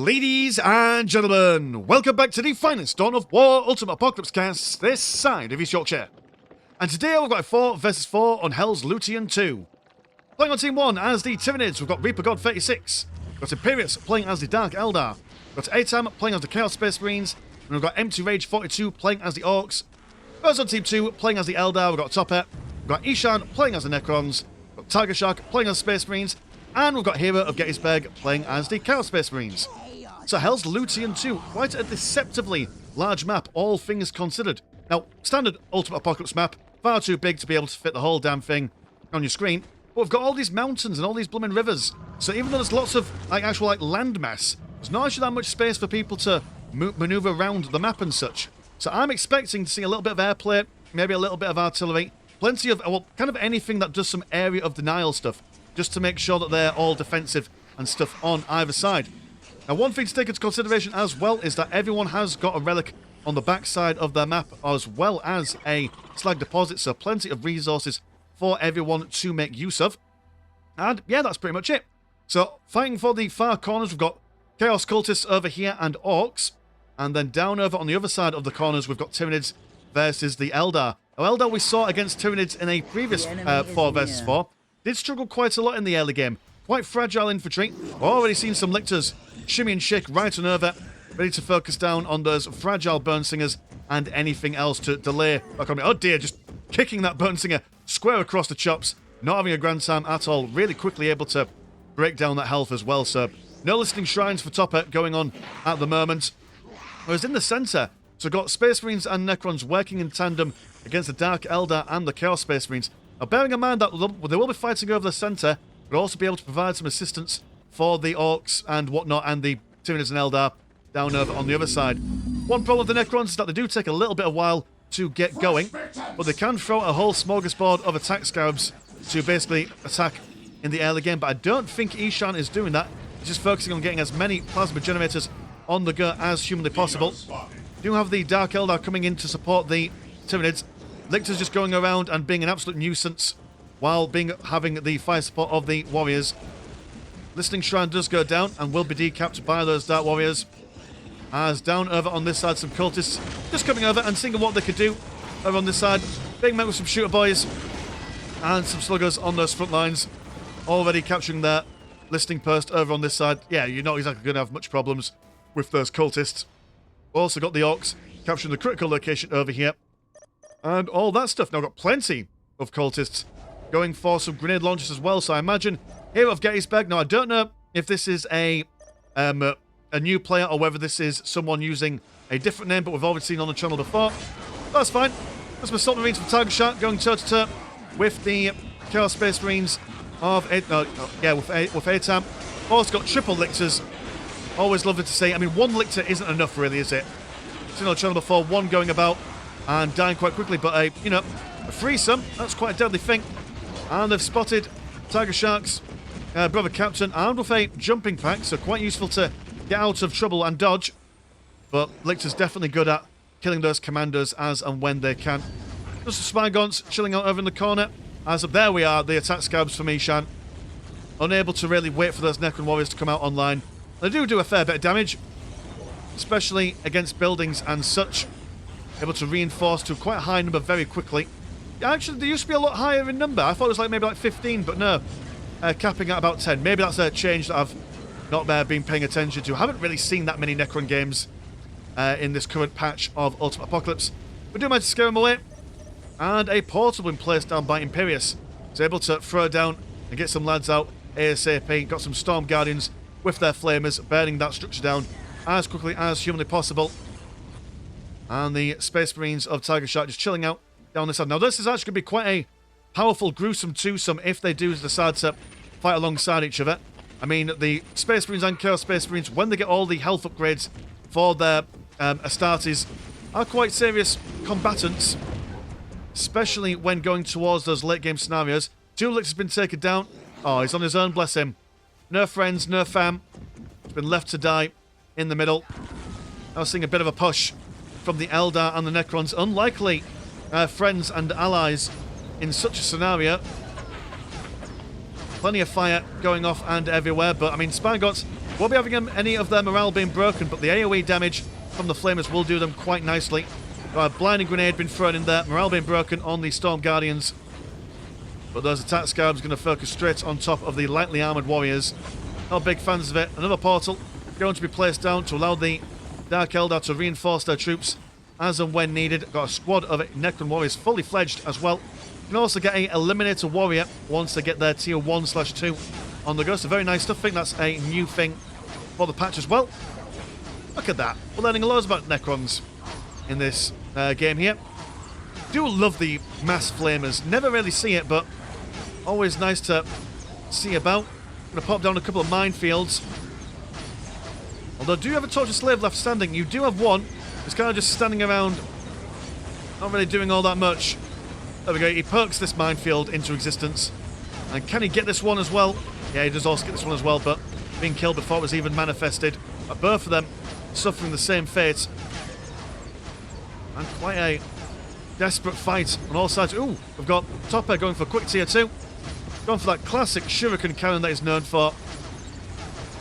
Ladies and gentlemen, welcome back to the finest Dawn of War Ultimate Apocalypse cast this side of East Yorkshire. And today we've got a 4 versus 4 on Hell's Lutean 2. Playing on Team 1 as the Tyranids, we've got Reaper God 36. We've got Imperius playing as the Dark Eldar. We've got Atam playing as the Chaos Space Marines. And we've got Empty Rage 42 playing as the Orks. First on Team 2 playing as the Eldar, we've got Topper. We've got Ishan playing as the Necrons. We've got Tiger Shark playing as Space Marines. And we've got Hero of Gettysburg playing as the Chaos Space Marines. So Hell's Lutean 2, quite a deceptively large map, all things considered. Now, standard Ultimate Apocalypse map, far too big to be able to fit the whole damn thing on your screen. But we've got all these mountains and all these blooming rivers. So even though there's lots of actual land mass, there's not actually that much space for people to maneuver around the map and such. So I'm expecting to see a little bit of airplay, maybe a little bit of artillery, plenty of, well, kind of anything that does some area of denial stuff, just to make sure that they're all defensive and stuff on either side. Now, one thing to take into consideration as well is that everyone has got a relic on the backside of their map, as well as a slag deposit, so plenty of resources for everyone to make use of. And yeah, that's pretty much it. So, fighting for the far corners, we've got Chaos Cultists over here and Orks. And then down over on the other side of the corners, we've got Tyranids versus the Eldar. Now, Eldar we saw against Tyranids in a previous 4 versus 4. Did struggle quite a lot in the early game. Quite fragile infantry. We've already seen some lictors shimmy and shake right on over, ready to focus down on those fragile Burnsingers and anything else to delay back on me. Oh dear, just kicking that Burnsinger square across the chops, not having a grand time at all, really quickly able to break down that health as well, so no listening shrines for Topper going on at the moment. Whereas in the centre, so we've got Space Marines and Necrons working in tandem against the Dark Eldar and the Chaos Space Marines. Now bearing in mind that they will be fighting over the centre, but also be able to provide some assistance for the Orks and whatnot, and the Tyranids and Eldar down over on the other side. One problem with the Necrons is that they do take a little bit of while to get going, but they can throw a whole smorgasbord of attack scarabs to basically attack in the early game, but I don't think Ishan is doing that. He's just focusing on getting as many plasma generators on the go as humanly possible. Do have the Dark Eldar coming in to support the Tyranids. Lictor's just going around and being an absolute nuisance while having the fire support of the warriors. Listening Shrine does go down and will be decapped by those Dark Warriors. As down over on this side, some cultists just coming over and seeing what they could do over on this side. Being met with some shooter boys and some sluggers on those front lines. Already capturing their listening post over on this side. Yeah, you're not exactly going to have much problems with those cultists. Also got the Orks capturing the critical location over here. And all that stuff. Now got plenty of cultists going for some grenade launchers as well. So I imagine Hero of Gettysburg. Now I don't know if this is a new player or whether this is someone using a different name, but we've already seen on the channel before. That's fine. That's my Assault Marines from Tiger Shark going toe-to-toe with the Chaos Space Marines of with Atam. Also got triple lictors. Always lovely to see. I mean, one lictor isn't enough really, is it? Seen on the channel before, one going about and dying quite quickly, but a threesome, that's quite a deadly thing. And they've spotted Tiger Shark's brother captain armed with a jumping pack, so quite useful to get out of trouble and dodge. But Lictor's definitely good at killing those commandos as and when they can. Just the Spygons chilling out over in the corner. As there we are, the attack scabs from Ishan. Unable to really wait for those Necron warriors to come out online. They do a fair bit of damage, especially against buildings and such. Able to reinforce to quite a high number very quickly. Actually, they used to be a lot higher in number. I thought it was maybe like 15, but no. Capping at about 10. Maybe that's a change that I've not been paying attention to. I haven't really seen that many Necron games in this current patch of Ultimate Apocalypse. We do manage to scare them away. And a portal been placed down by Imperius. He's able to throw down and get some lads out ASAP. Got some Storm Guardians with their flamers, burning that structure down as quickly as humanly possible. And the Space Marines of Tiger Shark just chilling out down this side. Now this is actually going to be quite a powerful, gruesome twosome if they do decide to fight alongside each other. I mean, the Space Marines and Chaos Space Marines, when they get all the health upgrades for their Astartes, are quite serious combatants, especially when going towards those late game scenarios. Tulix has been taken down. Oh, he's on his own, bless him. No friends, no fam. He's been left to die in the middle. Now seeing a bit of a push from the Eldar and the Necrons. Unlikely friends and allies in such a scenario. Plenty of fire going off and everywhere, but I mean, Spygots Won't be having any of their morale being broken, but the AoE damage from the Flamers will do them quite nicely. Got a blinding grenade being thrown in there, morale being broken on the Storm Guardians. But those attack scarabs going to focus straight on top of the lightly armoured warriors. Not big fans of it. Another portal going to be placed down to allow the Dark Eldar to reinforce their troops as and when needed. Got a squad of Necron warriors fully fledged as well. You can also get a Eliminator warrior once they get their tier 1/2 on the go. So very nice stuff. I think that's a new thing for the patch as well. Look at that. We're learning loads about Necrons in this game here. Do love the mass flamers. Never really see it, but always nice to see about. Going to pop down a couple of minefields. Although, do you have a torture slave left standing? You do have one. He's kind of just standing around, not really doing all that much. There we go. He perks this minefield into existence. And can he get this one as well? Yeah, he does also get this one as well, but being killed before it was even manifested. But both of them suffering the same fate. And quite a desperate fight on all sides. Ooh, we've got Topper going for quick tier 2. Going for that classic shuriken cannon that he's known for.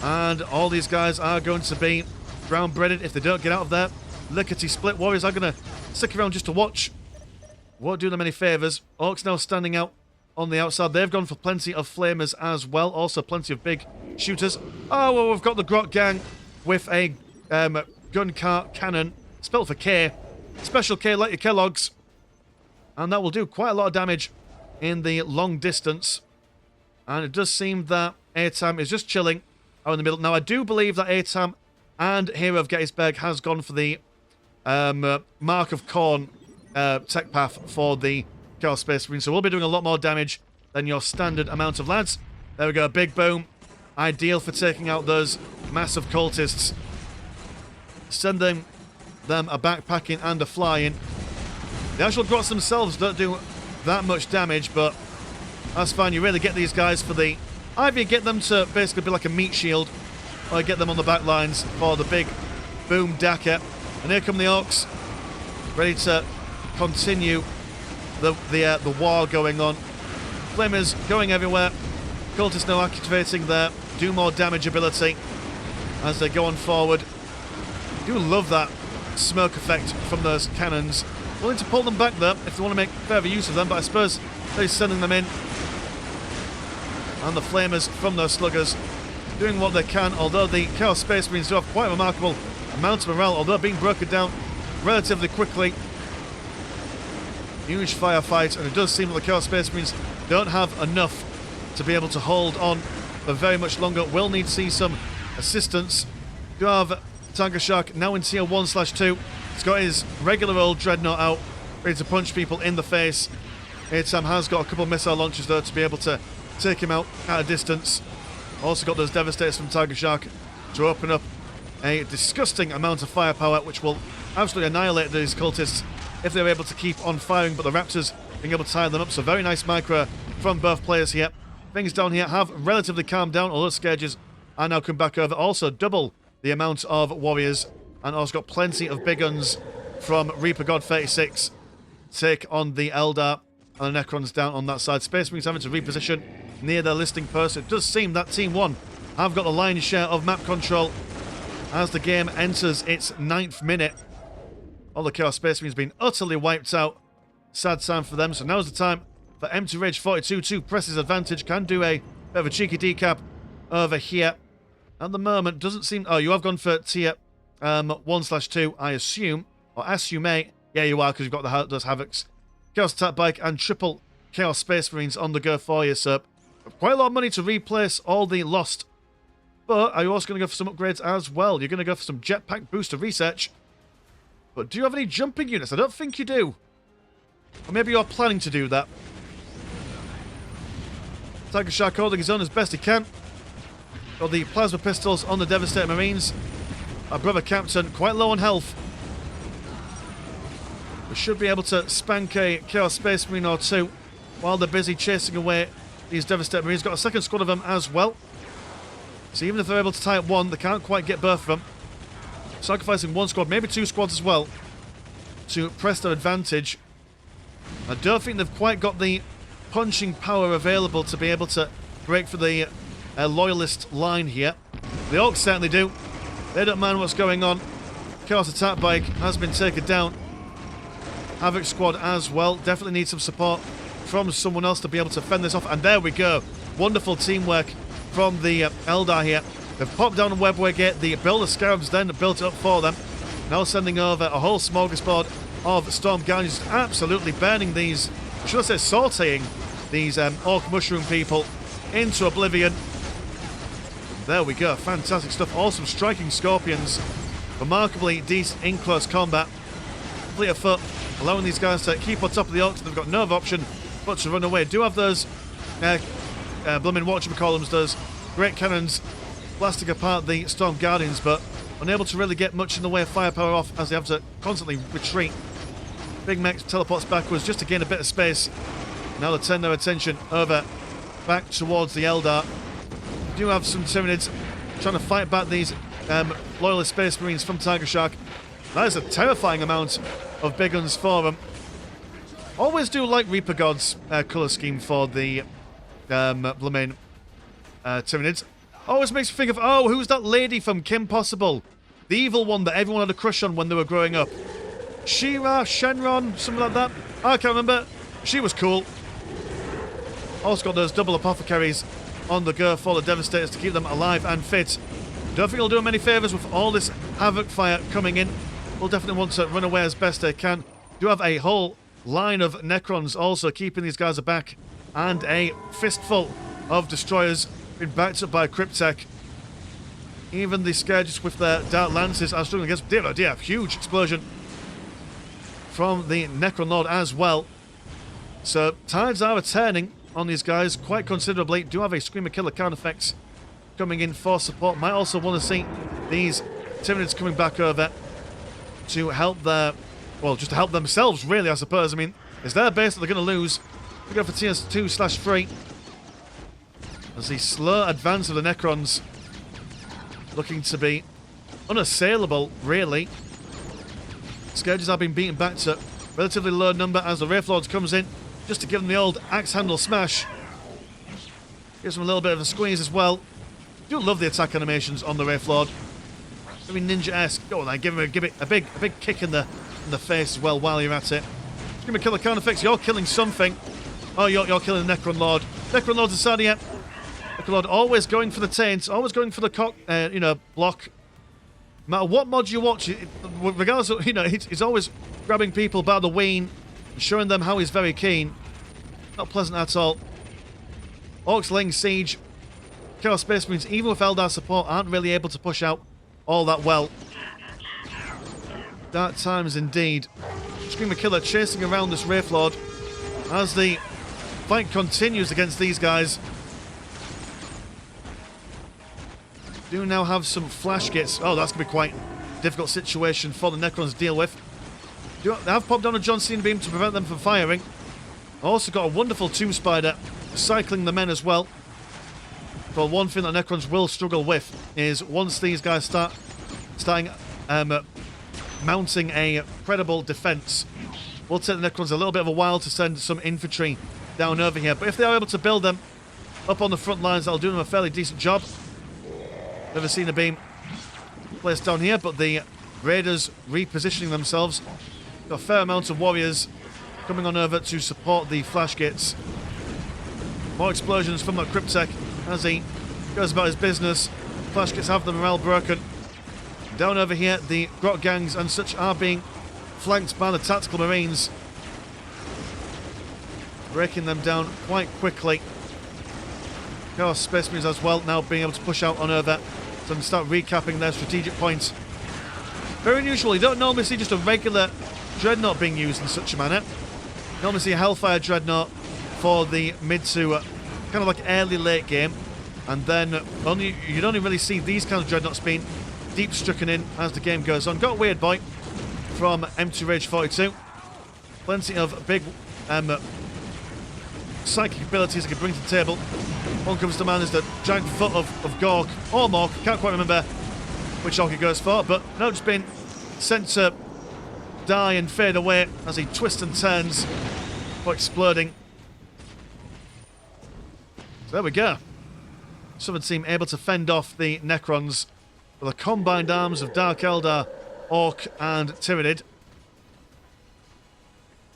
And all these guys are going to be brown-breaded if they don't get out of there. Lickety-split. Warriors are going to stick around just to watch. Won't do them any favours. Orks now standing out on the outside. They've gone for plenty of flamers as well. Also plenty of big shooters. Oh, well, we've got the Grot Gang with a gun cart cannon. Spelled for K. Special K like your Kellogg's. And that will do quite a lot of damage in the long distance. And it does seem that Atam is just chilling out in the middle. Now, I do believe that Atam and Hero of Gettysburg has gone for the Mark of Khorne tech path for the Chaos Space Marine. So we'll be doing a lot more damage than your standard amount of lads. There we go, big boom. Ideal for taking out those massive cultists. Sending them a backpacking and a flying. The actual grots themselves don't do that much damage, but that's fine. You really get these guys for the... Either you get them to basically be like a meat shield, or you get them on the back lines for the big boom daka. And here come the Orks, ready to continue the war going on. Flamers going everywhere. Cultists now activating their do more damage ability as they go on forward. I do love that smoke effect from those cannons. Willing to pull them back there if they want to make further use of them, but I suppose they're sending them in. And the flamers from those sluggers doing what they can, although the Chaos Space Marines do have quite a remarkable amount of morale, although being broken down relatively quickly. Huge firefight, and it does seem that the Chaos Space Marines don't have enough to be able to hold on for very much longer. Will need to see some assistance. Do have Tiger Shark now in tier 1/2. He's got his regular old Dreadnought out, ready to punch people in the face. Atam has got a couple of missile launchers though to be able to take him out at a distance. Also got those Devastators from Tiger Shark to open up a disgusting amount of firepower, which will absolutely annihilate these cultists if they're able to keep on firing, but the Raptors being able to tie them up. So very nice micro from both players here. Things down here have relatively calmed down, although Scourges are now come back over. Also double the amount of warriors, and also got plenty of big guns from Reaper God 36 take on the Eldar and the Necrons down on that side. Space Marines having to reposition near their listing post. It does seem that Team 1 have got the lion's share of map control as the game enters its 9th minute. All the Chaos Space Marines being utterly wiped out. Sad time for them. So now's the time for Empty Rage 42 to press his advantage. Can do a bit of a cheeky decap over here. At the moment, doesn't seem... Oh, you have gone for tier 1/2, I assume. Or as you may. Yeah, you are, because you've got those Havocs. Chaos Attack Bike and triple Chaos Space Marines on the go for you, so quite a lot of money to replace all the lost. But are you also going to go for some upgrades as well? You're going to go for some jetpack booster research. But do you have any jumping units? I don't think you do. Or maybe you're planning to do that. Tiger Shark holding his own as best he can. Got the plasma pistols on the Devastator Marines. Our brother Captain quite low on health. We should be able to spank a Chaos Space Marine or two while they're busy chasing away these Devastator Marines. Got a second squad of them as well. So even if they're able to tie up one, they can't quite get both of them. Sacrificing one squad, maybe two squads as well, to press their advantage. I don't think they've quite got the punching power available to be able to break for the Loyalist line here. The Orks certainly do. They don't mind what's going on. Chaos Attack Bike has been taken down. Havoc Squad as well. Definitely need some support from someone else to be able to fend this off. And there we go. Wonderful teamwork from the Eldar here. They've popped down a webway gate. The Builder Scarabs then built it up for them. Now sending over a whole smorgasbord of Storm Guardians, absolutely burning these, should I say sauteing these Orc Mushroom people into oblivion. There we go, fantastic stuff. Awesome striking Scorpions. Remarkably decent in close combat. Fleet of foot, allowing these guys to keep on top of the Orcs. They've got no other option but to run away. Do have those blooming whatchamacallums, those great cannons blasting apart the Storm Guardians, but unable to really get much in the way of firepower off as they have to constantly retreat. Big Mech teleports backwards just to gain a bit of space. Now they turn their attention over back towards the Eldar. Do have some Tyranids trying to fight back these loyalist Space Marines from Tiger Shark. That is a terrifying amount of big guns for them. Always do like Reaper God's colour scheme for the blooming Tyranids. Always makes me think of, oh, who's that lady from Kim Possible? The evil one that everyone had a crush on when they were growing up. She-Ra, Shenron, something like that. I can't remember. She was cool. Also got those double apothecaries on the go for the Devastators to keep them alive and fit. Don't think it'll do them any favours with all this Havoc fire coming in. We'll definitely want to run away as best they can. Do have a whole line of Necrons also keeping these guys aback. And a fistful of Destroyers been backed up by Cryptek. Even the Scourges with their Dark Lances are struggling against... Dear, oh dear, huge explosion from the Necron Lord as well. So, tides are turning on these guys quite considerably. Do have a Screamer Killer card effects coming in for support. Might also want to see these Tyranids coming back over to help their... Well, just to help themselves, really, I suppose. I mean, it's their base that they're going to lose. We go for TS2/3. As the slow advance of the Necrons looking to be unassailable, really. Scourges are being beaten back to relatively low number as the Wraith Lords comes in just to give them the old axe handle smash. Gives them a little bit of a squeeze as well. Do love the attack animations on the Wraith Lord. Very ninja-esque. Go on then, give it a big kick in the face as well while you're at it. Screamer Killer card effects. You're killing something. Oh, you're killing the Necron Lord. Necron Lord's inside yet. Necron Lord always going for the taint, always going for the block. No matter what mod you watch, regardless of, he's always grabbing people by the ween, showing them how he's very keen. Not pleasant at all. Orcs laying siege. Chaos Space Marines, even with Eldar support, aren't really able to push out all that well. Dark times indeed. Screamer Killer chasing around this Wraith Lord as the fight continues against these guys. Do now have some flash gates. Oh, that's going to be quite a difficult situation for the Necrons to deal with. They have popped down a John Cena beam to prevent them from firing. Also got a wonderful Tomb Spider cycling the men as well. Well, one thing that Necrons will struggle with is once these guys start mounting a credible defense, will take the Necrons a little bit of a while to send some infantry down over here. But if they are able to build them up on the front lines, that'll do them a fairly decent job. Never seen a beam placed down here, but the Raiders repositioning themselves. Got a fair amount of warriors coming on over to support the flash gates. More explosions from that Cryptek as he goes about his business. Flash gates have the morale broken. Down over here, the grot gangs and such are being flanked by the tactical marines, breaking them down quite quickly. Chaos Space Marines as well now being able to push out on over to start recapping their strategic points. Very unusual. You don't normally see just a regular Dreadnought being used in such a manner. You normally see a Hellfire Dreadnought for the mid to kind of like early late game, and then you'd only really see these kinds of Dreadnoughts being deep stricken in as the game goes on. Got a Weird Boy from M2 Rage 42. Plenty of big psychic abilities he can bring to the table. One comes to mind is the giant foot of Gork or Mork. Can't quite remember which orc he goes for, but no, just been sent to die and fade away as he twists and turns for exploding. So there we go. Southern team able to fend off the Necrons with the combined arms of Dark Eldar, Orc and Tyranid.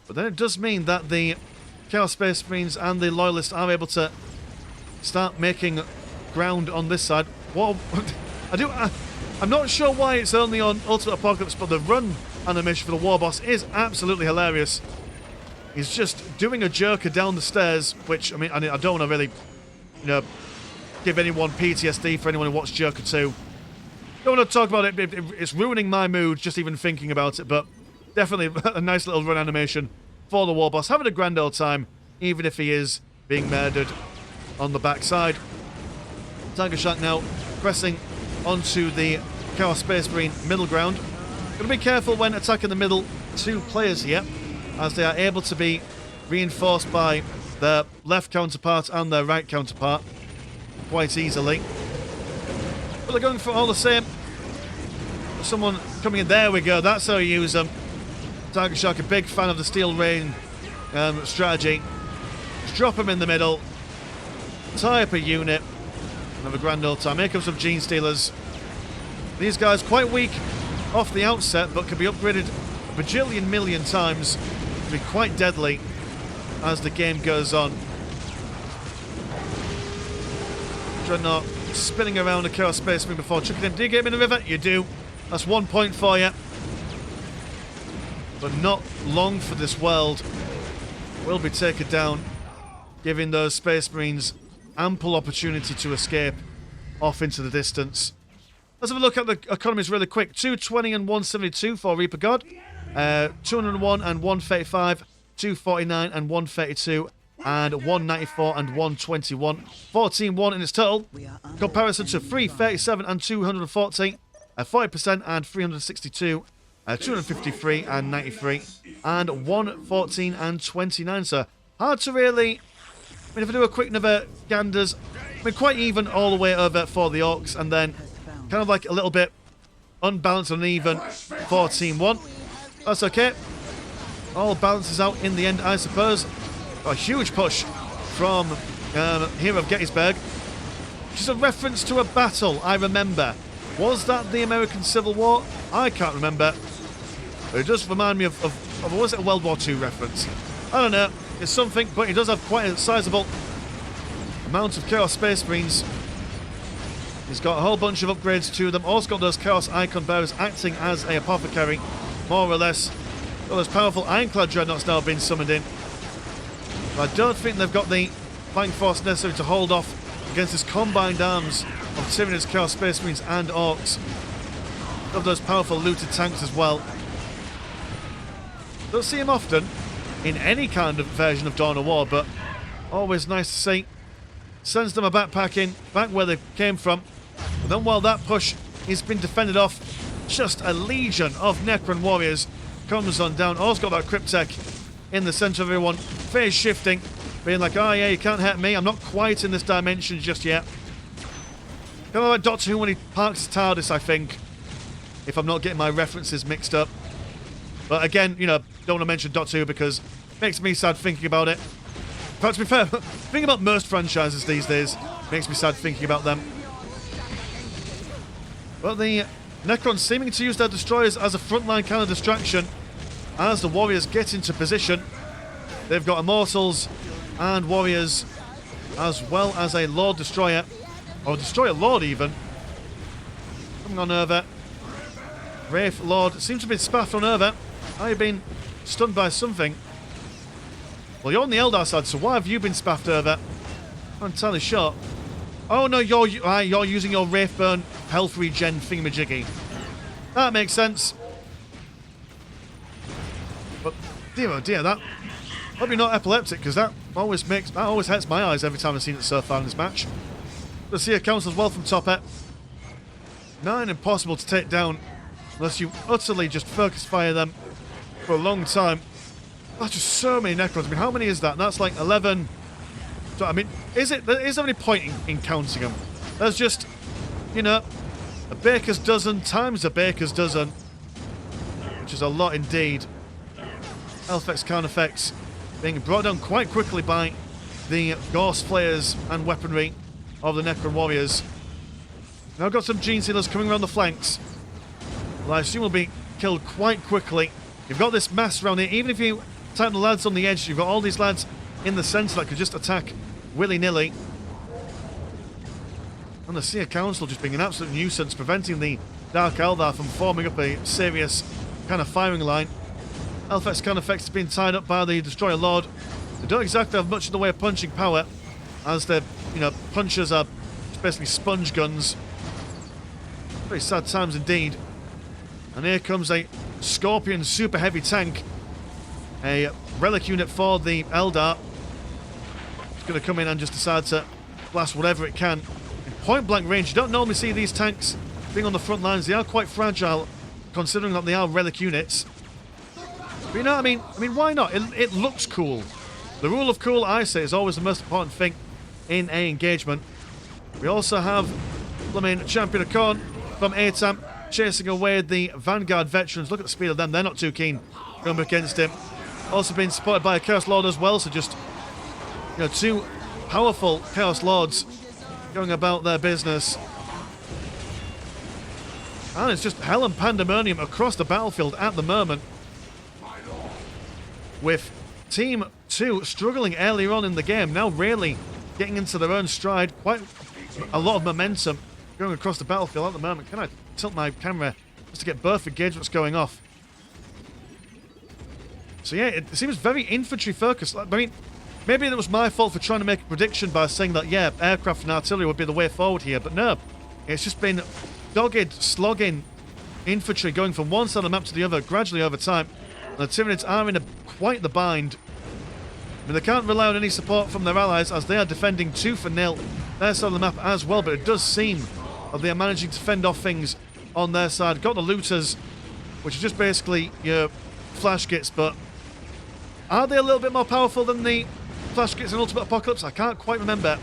But then it does mean that the Chaos Space Marines and the Loyalists are able to start making ground on this side. What I'm not sure why it's only on Ultimate Apocalypse, but the run animation for the War Boss is absolutely hilarious. He's just doing a jerker down the stairs, which, I mean, I don't want to really, you know, give anyone PTSD for anyone who watched Jerker 2. Don't want to talk about it. It's ruining my mood just even thinking about it, but definitely a nice little run animation for the War Boss. Having a grand old time, even if he is being murdered on the backside. Tiger Shark now pressing onto the Chaos Space Marine middle ground. Got to be careful when attacking the middle two players here, as they are able to be reinforced by their left counterpart and their right counterpart quite easily. But they're going for all the same. Someone coming in. There we go. That's how you use them. Tiger Shark, a big fan of the Steel Rain strategy. Just drop them in the middle. Tie up a unit. Have a grand old time. Here comes some Gene Stealers. These guys quite weak off the outset, but can be upgraded a bajillion million times to be quite deadly as the game goes on. Dreadnought spinning around the Chaos Space Marine before chucking him. Do you get him in the river? You do. That's 1 point for you. But not long for this world. Will be taken down, giving those Space Marines ample opportunity to escape off into the distance. Let's have a look at the economies really quick. 220 and 172 for Reaper God. 201 and 135. 249 and 132. And 194 and 121. 14-1 in its total. In comparison to 337 and 240. 40% and 362. 253 and 93. And 114 and 29. So hard to really... I mean, if I do a quick another ganders, I mean, quite even all the way over for the Orcs, and then kind of like a little bit unbalanced and uneven 14-1. That's okay. All balances out in the end, I suppose. A huge push from here of Gettysburg. Which is a reference to a battle, I remember. Was that the American Civil War? I can't remember. But it does remind me of was it a World War II reference? I don't know. It's something, but he does have quite a sizable amount of Chaos Space Marines. He's got a whole bunch of upgrades to them. Also got those Chaos Icon Bearers acting as a apothecary, more or less. Got those powerful Ironclad Dreadnoughts now being summoned in. But I don't think they've got the flank force necessary to hold off against this combined arms of Tyranids, Chaos Space Marines and Orcs. Got those powerful looted tanks as well. Don't see him often in any kind of version of Dawn of War, but always nice to see. Sends them a backpacking back where they came from. And then while that push has been defended off, just a legion of Necron warriors comes on down. All's got that Cryptek in the centre of everyone, phase shifting, being like, oh yeah, you can't hurt me, I'm not quite in this dimension just yet. Kind of like Doctor Who when he parks his TARDIS, I think, if I'm not getting my references mixed up. But again, you know, don't want to mention Doctor Who because it makes me sad thinking about it. But to be fair, thinking about most franchises these days makes me sad thinking about them. But the Necrons seeming to use their destroyers as a frontline kind of distraction as the warriors get into position. They've got Immortals and warriors as well as a Lord Destroyer, or Destroyer Lord even. Coming on over. Wraith Lord seems to have been spaffed on over. Are you been stunned by something? Well, you're on the Eldar side, so why have you been spaffed over? I'm entirely sure. Oh no, you're using your Wraithburn health regen thingamajiggy. That makes sense. But dear oh dear, that hope you're not epileptic, because that always hurts my eyes every time I've seen it so far in this match. The Seer Council as well from top it. 9 impossible to take down unless you utterly just focus fire them for a long time. That's just so many Necrons. I mean, how many is that? That's like 11. So, I mean, is there any point in counting them? There's just, you know, a baker's dozen times a baker's dozen, which is a lot indeed. Elfex Carnifex being brought down quite quickly by the Gorse Flayers and weaponry of the Necron warriors. Now got some Gene Sealers coming around the flanks. Well, I assume will be killed quite quickly. You've got this mass around here. Even if you attack the lads on the edge, you've got all these lads in the centre that could just attack willy-nilly. And the Seer Council just being an absolute nuisance, preventing the Dark Eldar from forming up a serious kind of firing line. Elfex Carnifex is being tied up by the Destroyer Lord. They don't exactly have much in the way of punching power, as their, punchers are basically sponge guns. Very sad times indeed. And here comes a Scorpion super heavy tank. A relic unit for the Eldar. It's going to come in and just decide to blast whatever it can. In point blank range, you don't normally see these tanks being on the front lines. They are quite fragile, considering that they are relic units. But you know what I mean? I mean, why not? It looks cool. The rule of cool, I say, is always the most important thing in a engagement. We also have Champion of Khorne from ATAM chasing away the Vanguard veterans. Look at the speed of them. They're not too keen going up against him. Also being supported by a Chaos Lord as well. So just, two powerful Chaos Lords going about their business. And it's just hell and pandemonium across the battlefield at the moment. With Team 2 struggling earlier on in the game. Now really getting into their own stride. Quite a lot of momentum going across the battlefield at the moment. Can I tilt my camera just to get both engagements going off? So yeah, it seems very infantry focused. I mean, maybe it was my fault for trying to make a prediction by saying that, yeah, aircraft and artillery would be the way forward here. But no, it's just been dogged, slogging infantry going from one side of the map to the other gradually over time. And the Tyranids are in quite the bind. I mean, they can't rely on any support from their allies as they are defending 2-0 their side of the map as well. But it does seem that they are managing to fend off things on their side. Got the looters, which are just basically your flash kits, but are they a little bit more powerful than the flash kits in Ultimate Apocalypse? I can't quite remember.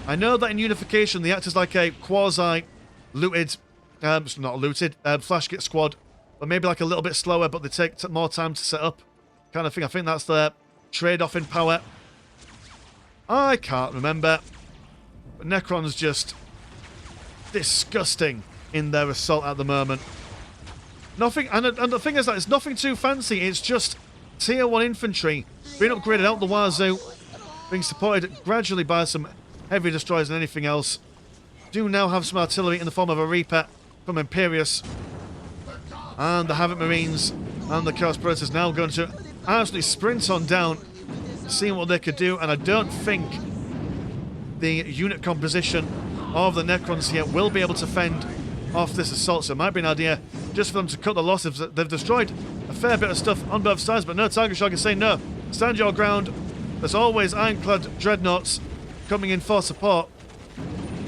I know that in Unification they act as like a quasi-looted, not looted, flash kit squad, but maybe like a little bit slower, but they take more time to set up kind of thing. I think that's their trade-off in power. I can't remember. But Necrons just disgusting in their assault at the moment. Nothing, and the thing is that it's nothing too fancy. It's just tier 1 infantry being upgraded out the wazoo, being supported gradually by some heavy destroyers and anything else. Do now have some artillery in the form of a Reaper from Imperius. And the Havoc Marines and the Chaos Predators now going to absolutely sprint on down, seeing what they could do. And I don't think the unit composition of the Necrons here will be able to fend off this assault. So it might be an idea just for them to cut the losses. They've destroyed a fair bit of stuff on both sides, but no, Tiger Shark is saying no. Stand your ground. There's always ironclad dreadnoughts coming in for support.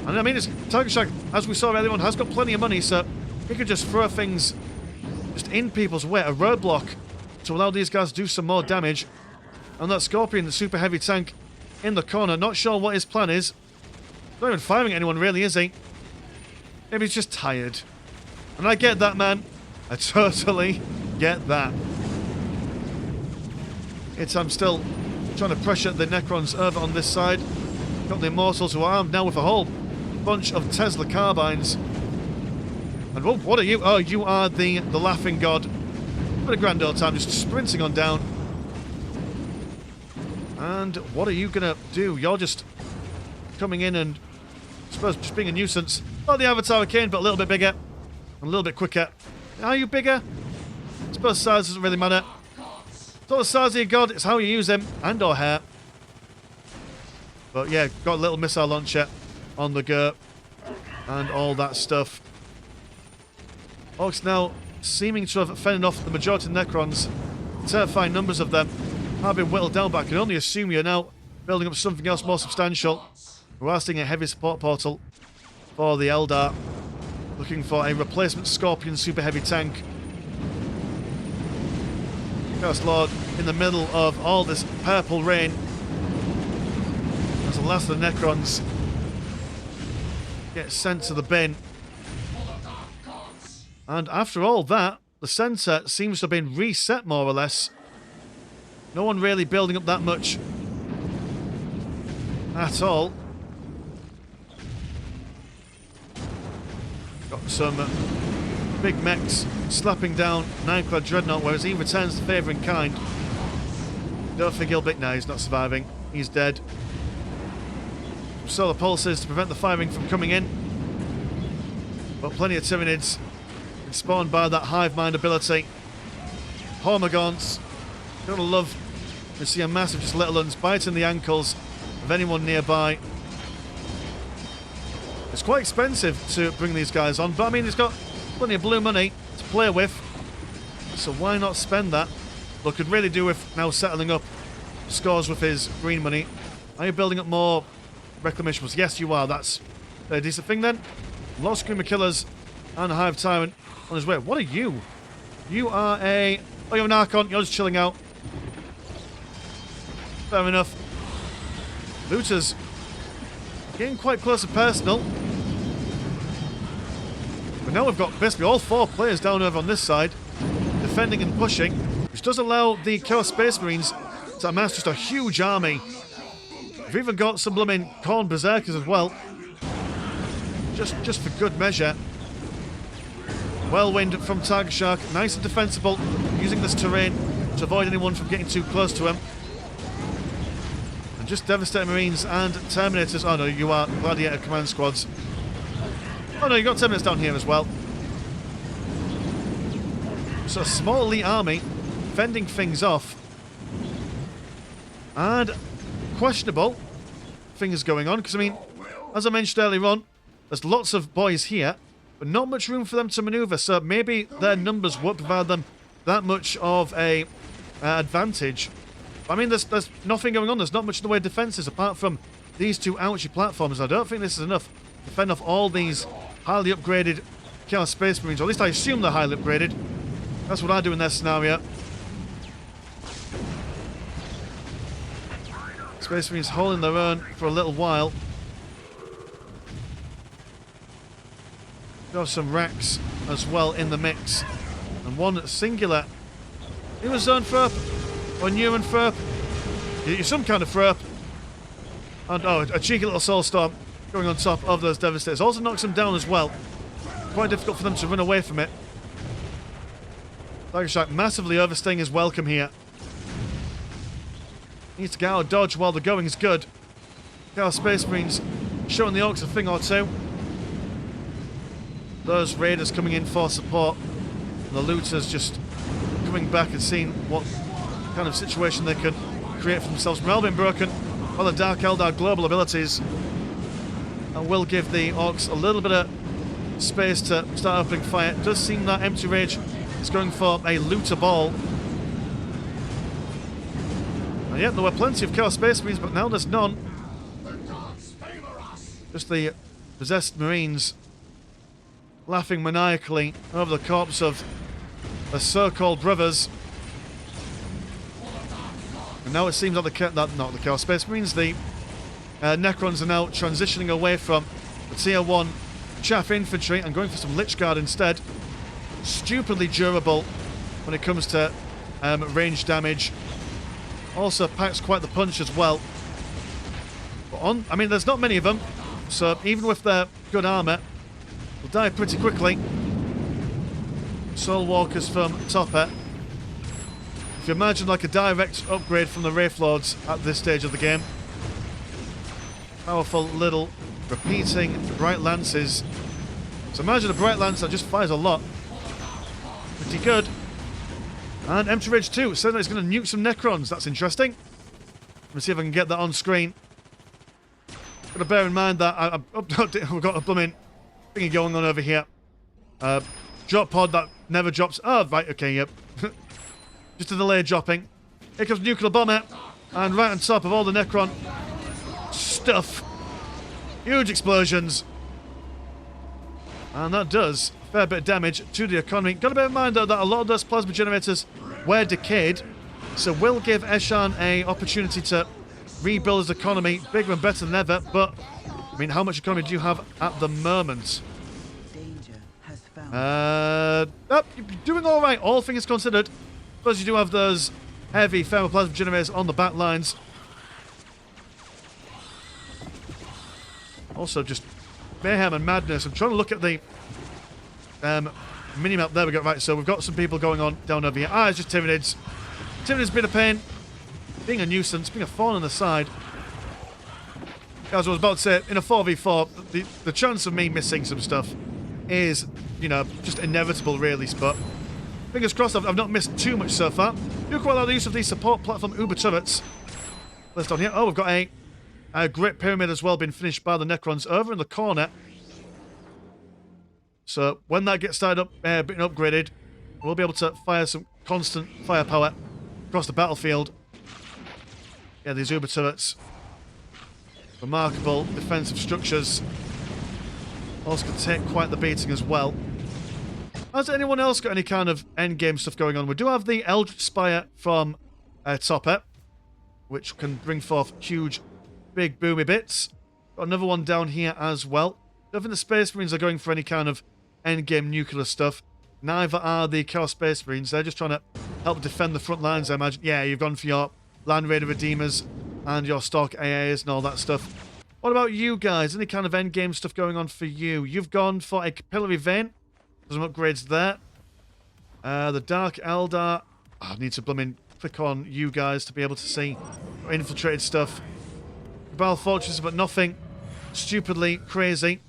And I mean, Tiger Shark, as we saw earlier on, has got plenty of money, so he could just throw things just in people's way, a roadblock to allow these guys to do some more damage. And that Scorpion, the super heavy tank, in the corner, not sure what his plan is. Not even firing at anyone really, is he? Maybe he's just tired. And I get that, man. I totally get that. I'm still trying to pressure the Necrons over on this side. Got the Immortals who are armed now with a whole bunch of Tesla carbines. And oh, what are you? Oh, you are the Laughing God. What a grand old time, just sprinting on down. And what are you going to do? You're just coming in and, I suppose, just being a nuisance. Not the Avatar of Kane, but a little bit bigger. And a little bit quicker. Are you bigger? I suppose size doesn't really matter. It's not the size of your god, it's how you use him. And or hair. But yeah, got a little missile launcher on the go. And all that stuff. Orks now seeming to have fended off the majority of the Necrons. Terrifying numbers of them have been whittled down, but I can only assume you're now building up something else more substantial. We are seeing a heavy support portal for the Eldar. Looking for a replacement Scorpion super heavy tank. Chaos Lord in the middle of all this purple rain. As the last of the Necrons get sent to the bin. And after all that, the centre seems to have been reset more or less. No one really building up that much at all. Got some big mechs slapping down an Ironclad Dreadnought, whereas he returns the favour in kind. Don't think he'll be... No, he's not surviving. He's dead. Solar pulses to prevent the firing from coming in. But plenty of Tyranids spawned by that hive mind ability. Hormagaunts. Gonna love to see a massive just little uns biting the ankles of anyone nearby. It's quite expensive to bring these guys on, but I mean, he's got plenty of blue money to play with, so why not spend that? Look, could really do with now settling up scores with his green money. Are you building up more reclamations? Yes, you are. That's a decent thing then. Lost Screamer Killers and a Hive Tyrant on his way. What are you? You are a... Oh, you're an Archon. You're just chilling out. Fair enough. Looters getting quite close and personal. But now we've got basically all 4 players down over on this side, defending and pushing, which does allow the Chaos Space Marines to amass just a huge army. We've even got some blooming Khorne Berserkers as well. Just for good measure. Whirlwind from Tiger Shark, nice and defensible, using this terrain to avoid anyone from getting too close to him. And just devastating Marines and Terminators. Oh no, you are Gladiator Command Squads. Oh no, you got Terminators down here as well. So a small elite army fending things off. And questionable things going on, because I mean, as I mentioned earlier on, there's lots of boys here, but not much room for them to maneuver, so maybe their numbers won't provide them that much of a advantage. I mean, there's nothing going on. There's not much in the way of defences apart from these 2 ouchy platforms. I don't think this is enough to fend off all these highly upgraded Chaos Space Marines, or at least I assume they're highly upgraded. That's what I do in their scenario. Space Marines holding their own for a little while. We have some racks as well in the mix. And one singular. He was zone Ferp. Or Newman Ferp. You're some kind of Ferp. And oh, a cheeky little Soul Storm going on top of those Devastators. Also knocks them down as well. Quite difficult for them to run away from it. Tiger Shark massively overstaying his welcome here. Needs to get out of dodge while the going is good. Chaos Space Marines showing the Orks a thing or two. Those Raiders coming in for support. And the Looters just coming back and seeing what kind of situation they can create for themselves. Morale being broken by the Dark Eldar global abilities. And will give the Orks a little bit of space to start opening fire. It does seem that Empty Rage is going for a Looter Ball. And yet there were plenty of Chaos Space Marines, but now there's none. Just the possessed Marines laughing maniacally over the corpse of their so-called brothers. And now it seems like not the Chaos Space Marines, the Necrons are now transitioning away from the Tier 1 Chaff Infantry and going for some Lich Guard instead. Stupidly durable when it comes to range damage. Also packs quite the punch as well. But I mean, there's not many of them, so even with their good armour, they'll die pretty quickly. Soul Walkers from Topper. If you imagine like a direct upgrade from the Wraith Lords at this stage of the game. Powerful little repeating Bright Lances. So imagine a Bright Lance that just fires a lot. Pretty good. And Empty Rage 2 says that it's going to nuke some Necrons. That's interesting. Let me see if I can get that on screen. Got to bear in mind that we've got a blooming thingy going on over here. Drop pod that never drops. Oh, right, okay, yep. Just a delay dropping. Here comes Nuclear Bomber. And right on top of all the Necron stuff. Huge explosions. And that does a fair bit of damage to the economy. Got to bear in mind, though, that a lot of those plasma generators were decayed. So will give Eshan an opportunity to rebuild his economy bigger and better than ever. But, I mean, how much economy do you have at the moment? You're doing all right, all things considered. Plus, you do have those heavy thermoplasma generators on the back lines. Also, just mayhem and madness. I'm trying to look at the mini-map. There we go. Right, so we've got some people going on down over here. Ah, it's just Tyranids. Tyranids been a pain. Being a nuisance. Being a thorn on the side. As I was about to say, in a 4v4, the chance of me missing some stuff is, you know, just inevitable, really. But fingers crossed, I've not missed too much so far. Do quite like the use of these support platform Uber turrets. Let's down here. Oh, we've got a great pyramid as well, been finished by the Necrons over in the corner. So when that gets started up, being upgraded, we'll be able to fire some constant firepower across the battlefield. Yeah, these Uber turrets. Remarkable defensive structures. Also can take quite the beating as well. Has anyone else got any kind of endgame stuff going on? We do have the Eldritch Spire from Topper, which can bring forth huge, big, boomy bits. Got another one down here as well. Don't think the Space Marines are going for any kind of endgame nuclear stuff. Neither are the Chaos Space Marines. They're just trying to help defend the front lines, I imagine. Yeah, you've gone for your Land Raider Redeemers and your stock AAs and all that stuff. What about you guys? Any kind of endgame stuff going on for you? You've gone for a Capillary Vein. There's some upgrades there. The Dark Eldar. I need to blooming click on you guys to be able to see infiltrated stuff. Cabal Fortresses, but nothing stupidly crazy.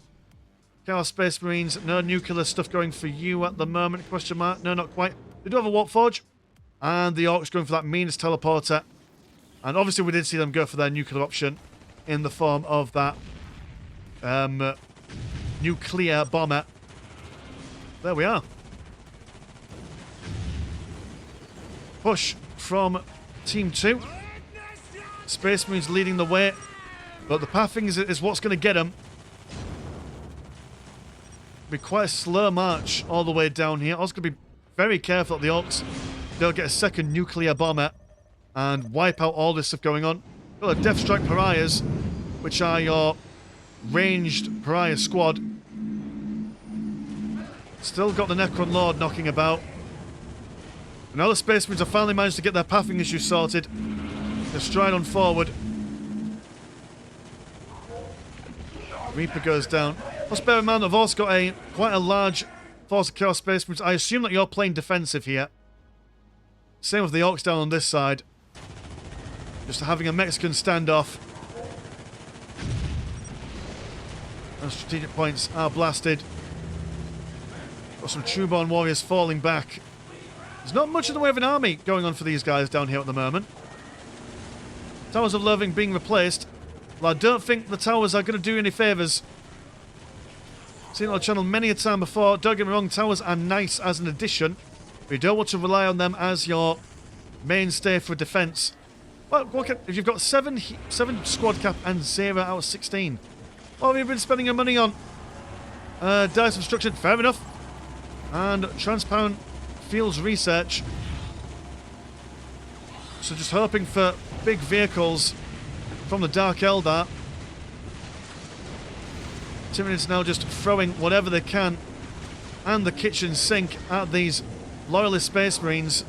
Chaos Space Marines, no nuclear stuff going for you at the moment, question mark. No, not quite. They do have a Warp Forge. And the Orks going for that meanest teleporter. And obviously we did see them go for their nuclear option in the form of that nuclear bomber. There we are. Push from Team 2. Space Marines leading the way. But the pathing is what's going to get them. Be quite a slow march all the way down here. Also going to be very careful that the Orks don't get a second nuclear bomber and wipe out all this stuff going on. Got the Death Strike Pariahs, which are your ranged Pariah squad. Still got the Necron Lord knocking about. And now the Space Marines have finally managed to get their pathing issue sorted. They stride on forward. Reaper goes down. Let's bear in mind I've also got quite a large force of Chaos Space Marines. I assume that you're playing defensive here. Same with the Orks down on this side. Just having a Mexican standoff. And strategic points are blasted. Got some Trueborn warriors falling back. There's not much in the way of an army going on for these guys down here at the moment. Towers of Loathing being replaced. Well, I don't think the towers are going to do any favours. Seen it on the channel many a time before. Don't get me wrong, towers are nice as an addition. But you don't want to rely on them as your mainstay for defence. Well, if you've got 7 squad cap and 0 out of 16, what have you been spending your money on? Dice Obstruction, fair enough. And Transparent Fields Research. So just hoping for big vehicles from the Dark Eldar. Tyranids now just throwing whatever they can and the kitchen sink at these Loyalist Space Marines.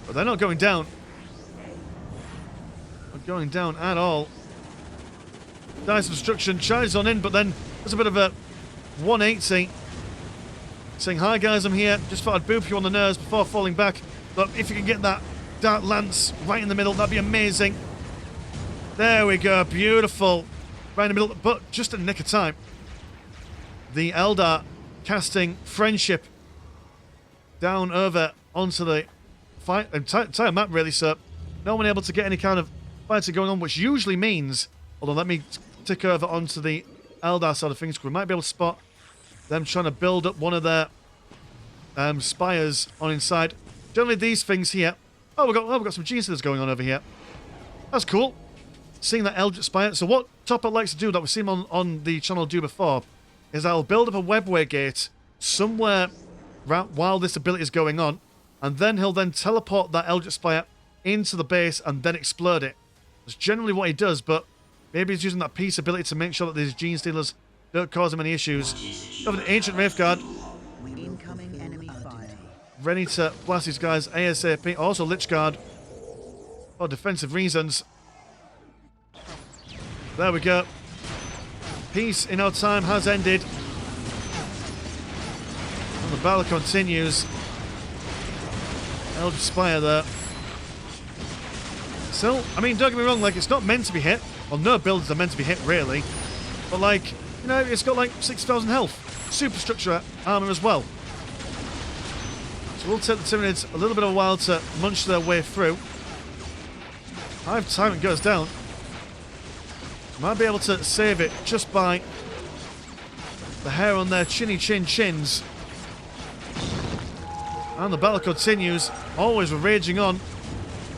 But they're not going down. Not going down at all. Dice Obstruction charges on in, but then there's a bit of a 180. Saying, hi guys, I'm here. Just thought I'd boop you on the nose before falling back. But if you can get that Dark Lance right in the middle, that'd be amazing. There we go, beautiful. Right in the middle, but just in the nick of time. The Eldar casting Friendship down over onto the entire map, really, so no one able to get any kind of fighting going on, which usually means, hold on, let me tick over onto the Eldar side of things. We might be able to spot them trying to build up one of their spires on inside. Generally, these things here. Oh, we've got some Gene Stealers going on over here. That's cool. Seeing that Eldritch Spire. So what Topper likes to do, that we've seen on the channel do before, is I'll build up a webway gate somewhere while this ability is going on, and then he'll then teleport that Eldritch Spire into the base and then explode it. That's generally what he does, but maybe he's using that peace ability to make sure that these Gene Stealers don't cause him any issues. We have an Ancient Wraithguard. Incoming enemy fire. Ready to blast these guys ASAP. Also Lich Guard. For defensive reasons. There we go. Peace in our time has ended. battle continues. Eldritch Spire there. Still, I mean, don't get me wrong, like, it's not meant to be hit. Well, no builds are meant to be hit, really. But, like, you know, it's got, like, 6,000 health. Superstructure armor as well. So we'll take the Tyranids a little bit of a while to munch their way through. High Tyrant goes down. Might be able to save it just by the hair on their chinny chins. And the battle continues, always raging on.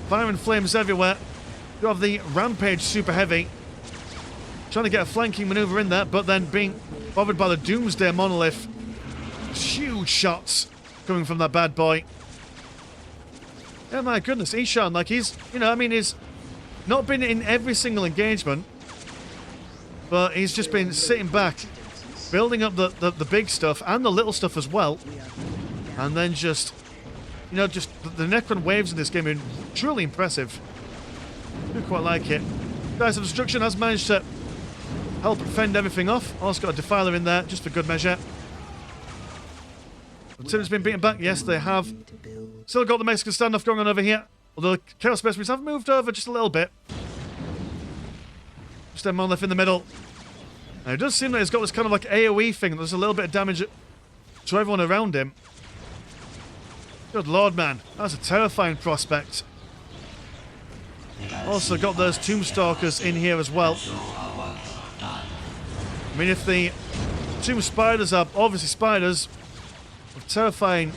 Fire and flames everywhere. You have the Rampage Super Heavy. Trying to get a flanking maneuver in there, but then being bothered by the Doomsday Monolith. Huge shots coming from that bad boy. Yeah, my goodness, Ishan, like he's, you know, I mean, he's not been in every single engagement, but he's just been sitting back, building up the big stuff and the little stuff as well. And then just, you know, just the Necron waves in this game are truly impressive. I do quite like it. Dice of Destruction has managed to help fend everything off. Also got a Defiler in there, just for good measure. The Tyranids been beaten back? Yes, they have. Still got the Mexican standoff going on over here. Although the Chaos Space Marines have moved over just a little bit. Just a monolith in the middle. Now, it does seem like it's got this kind of like AoE thing. There's a little bit of damage to everyone around him. Good lord, man. That's a terrifying prospect. Also got those Tombstalkers in here as well. I mean, if the Tomb Spiders are obviously spiders with terrifying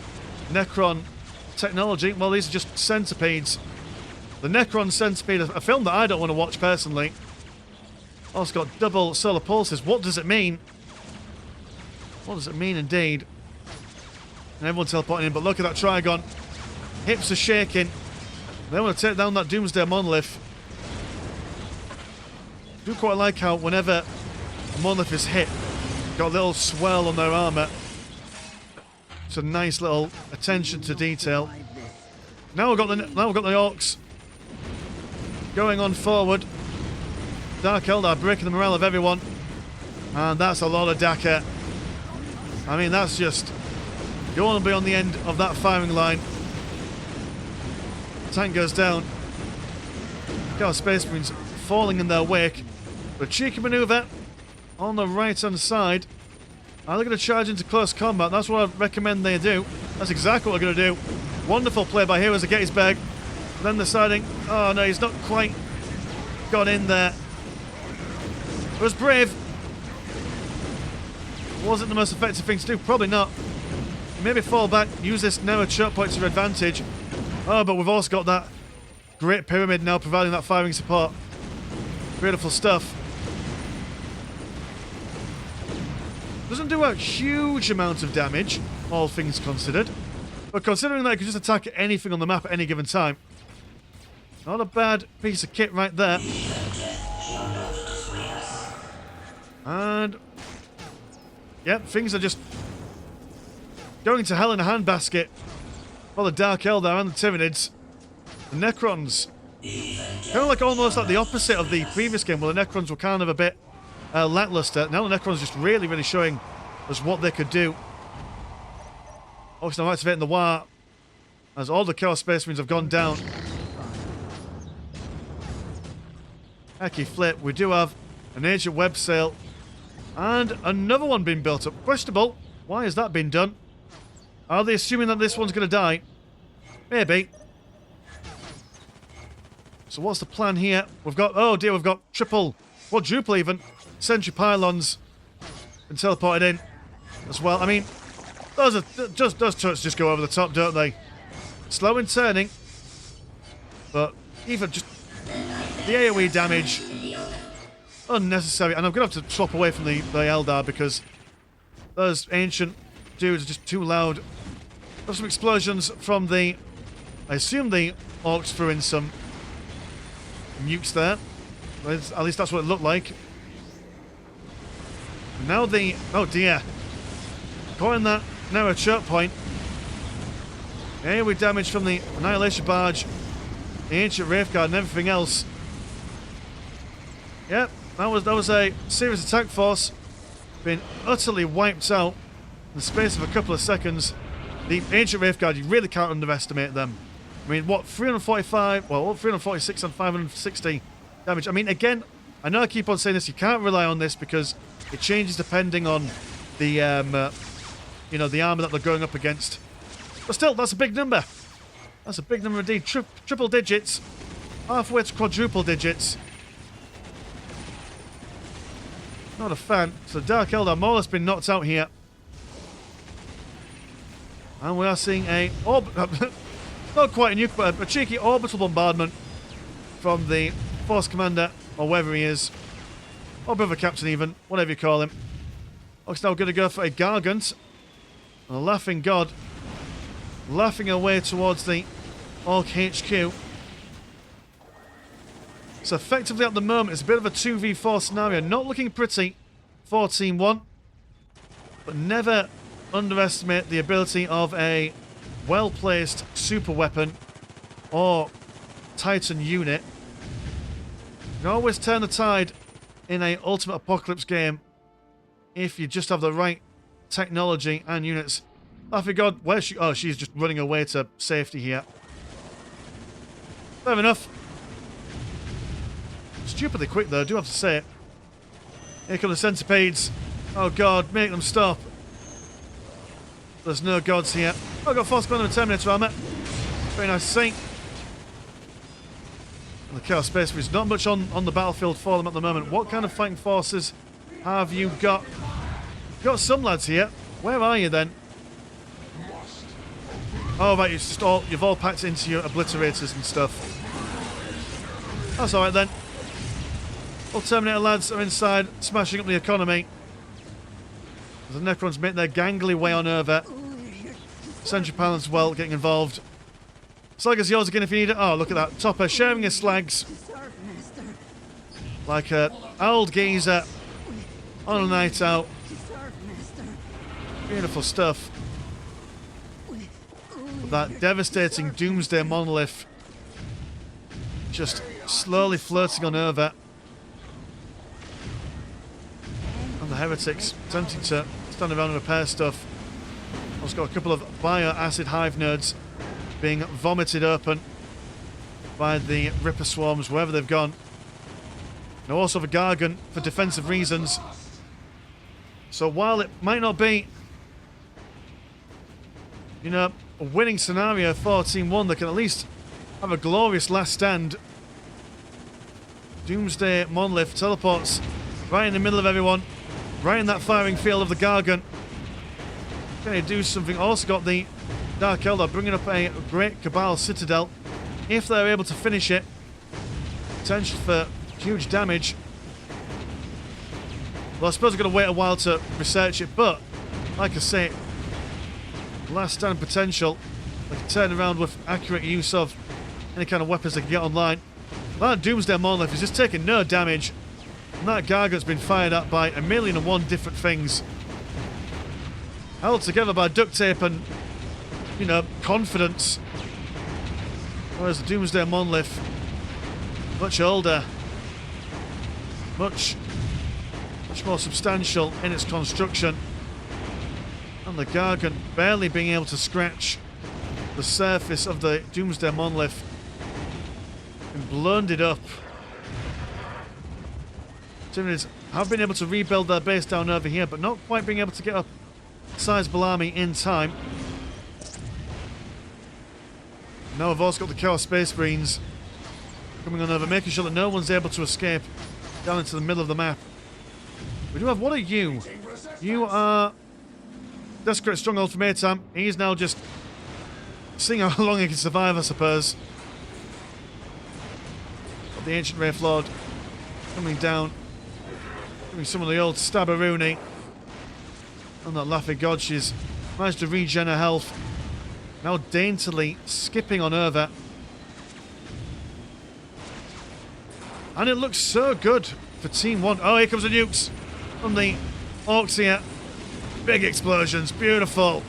Necron technology, well, these are just centipedes. The Necron Centipede, a film that I don't want to watch personally. Also got double solar pulses. What does it mean? What does it mean indeed? And everyone's teleporting in, but look at that Trigon. Hips are shaking. They want to take down that Doomsday Monolith. I do quite like how whenever a Monolith is hit, got a little swell on their armour. It's a nice little attention to detail. Now we've got the Orks going on forward. Dark Eldar breaking the morale of everyone. And that's a lot of Daka. I mean, that's just... You want to be on the end of that firing line. Tank goes down. Got Space Marines falling in their wake. But cheeky manoeuvre on the right hand side. Are they going to charge into close combat? That's what I recommend they do. That's exactly what they're going to do. Wonderful play by Heroes of Gettysburg. Then deciding, oh no, he's not quite got in there. It was brave. Was it the most effective thing to do? Probably not. Maybe fall back, use this narrow choke point to your advantage. Oh, but we've also got that great pyramid now providing that firing support. Beautiful stuff. Doesn't do a huge amount of damage, all things considered. But considering that you can just attack anything on the map at any given time, not a bad piece of kit right there. And... yep, things are just going to hell in a handbasket for the Dark Eldar and the Tyranids. The Necrons, kind of like almost like the opposite of the previous game, where the Necrons were kind of a bit lackluster. Now the Necrons just really showing us what they could do. Also now activating the War, as all the Chaos Space Marines have gone down. Hecky flip, we do have an ancient web sail and another one being built up. Questionable, why has that been done? Are they assuming that this one's going to die? Maybe. So what's the plan here? We've got, oh dear, we've got quadruple even, sentry pylons and teleported in as well. I mean, those turrets just go over the top, don't they? Slow in turning, but even just the AoE damage, unnecessary. And I'm going to have to swap away from the Eldar because those ancient dudes are just too loud. There's some explosions from the... I assume the Orks threw in some nukes there. At least that's what it looked like. Now the... oh dear. Caught in that narrow choke point. AoE damage from the Annihilation Barge, the Ancient Wraithguard and everything else. Yep, that was a serious attack force. Been utterly wiped out. In the space of a couple of seconds. The Ancient Wraithguard, you really can't underestimate them. I mean, what, 345, well, 346 and 560 damage. I mean, again, I know I keep on saying this, you can't rely on this because it changes depending on the, you know, the armor that they're going up against. But still, that's a big number. That's a big number indeed. Triple digits. Halfway to quadruple digits. Not a fan. So Dark Eldar more or less been knocked out here. And we are seeing a... not quite a nuke, but a cheeky orbital bombardment from the Force Commander, or wherever he is. Or Brother Captain even, whatever you call him. Looks now going to go for a Gargant. And a Laughing God. Laughing away towards the Orc HQ. So effectively at the moment, it's a bit of a 2v4 scenario. Not looking pretty for Team 1. But never underestimate the ability of a well-placed super weapon or Titan unit. You can always turn the tide in a Ultimate Apocalypse game if you just have the right technology and units. Laughing God, where's she? Oh, she's just running away to safety here. Fair enough. Stupidly quick though, I do have to say it. Here come the centipedes. Oh God, make them stop. There's no gods here. Oh, I've got Force Commander and Terminator armor. Very nice to see. And the Chaos Space Marines, not much on the battlefield for them at the moment. What kind of fighting forces have you got? You've got some lads here. Where are you then? Oh, right, it's just you've all packed into your obliterators and stuff. That's alright then. All Terminator lads are inside, smashing up the economy. The Necrons make their gangly way on over. Sentry Pilots as well getting involved. Slag is yours again if you need it. Oh, look at that. Topper sharing his slags. Like a old geezer on a night out. Beautiful stuff. But that devastating Doomsday monolith just slowly floating on over. And the heretics attempting to stand around and repair stuff. Also got a couple of bioacid hive nerds being vomited open by the Ripper swarms wherever they've gone. Now also have a Gargant for defensive reasons. So while it might not be, you know, a winning scenario for Team 1, they can at least have a glorious last stand. Doomsday monolith teleports right in the middle of everyone. Right in that firing field of the Gargant. Can he do something? Also got the Dark Eldar bringing up a Great Cabal Citadel. If they're able to finish it, potential for huge damage. Well, I suppose I've got to wait a while to research it, but like I say, last stand potential. They can turn around with accurate use of any kind of weapons they can get online. That Doomsday Monolith is just taking no damage. And that Gargant's been fired at by 1,000,001 different things. Held together by duct tape and, you know, confidence. Whereas the Doomsday Monolith, much older, much more substantial in its construction. And the Gargant barely being able to scratch the surface of the Doomsday Monolith. And blundered up. Tyranids have been able to rebuild their base down over here, but not quite being able to get up a sizable army in time. Now we've also got the Chaos Space Marines coming on over, making sure that no one's able to escape down into the middle of the map. We do have, what are you? You are Desecrate Stronghold from Atam. He's now just seeing how long he can survive, I suppose. Got the Ancient Wraith Lord coming down. Giving some of the old Stabberoonie. And that Laughing God, she's managed to regen her health. Now daintily skipping on over. And it looks so good for Team 1. Oh, here comes the nukes from the Orks here. Big explosions, beautiful.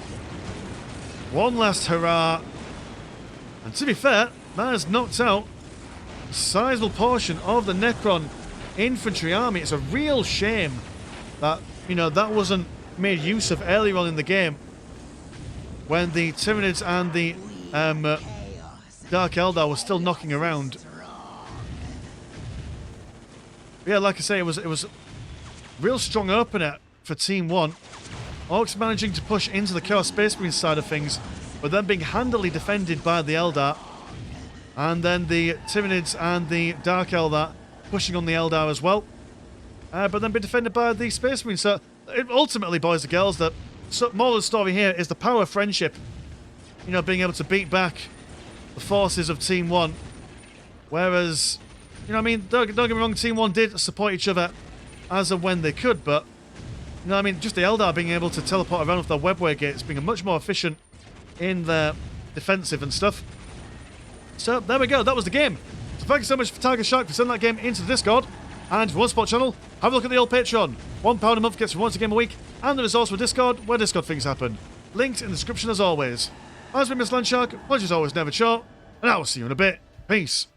One last hurrah. And to be fair, that has knocked out a sizable portion of the Necron infantry army. It's a real shame that, you know, that wasn't made use of earlier on in the game when the Tyranids and the Dark Eldar were still knocking around. Yeah, like I say, it was a real strong opener for Team 1. Orks managing to push into the Chaos Space Marine side of things, but then being handily defended by the Eldar. And then the Tyranids and the Dark Eldar pushing on the Eldar as well. But then being defended by the Space Marines. So ultimately, boys and girls, the moral of the story here is the power of friendship. You know, being able to beat back the forces of Team 1. Whereas, you know what I mean, don't get me wrong, Team 1 did support each other as and when they could, but, you know what I mean, just the Eldar being able to teleport around with their webway gates, being much more efficient in their defensive and stuff. So, there we go, that was the game. So thank you so much for Tiger Shark for sending that game into the Discord. And if you want to support the channel, have a look at the old Patreon. £1 a month gets you once a game a week, and there is also a Discord where Discord things happen. Linked in the description as always. I've been Mr. Landshark, pleasure's always never short, and I will see you in a bit. Peace.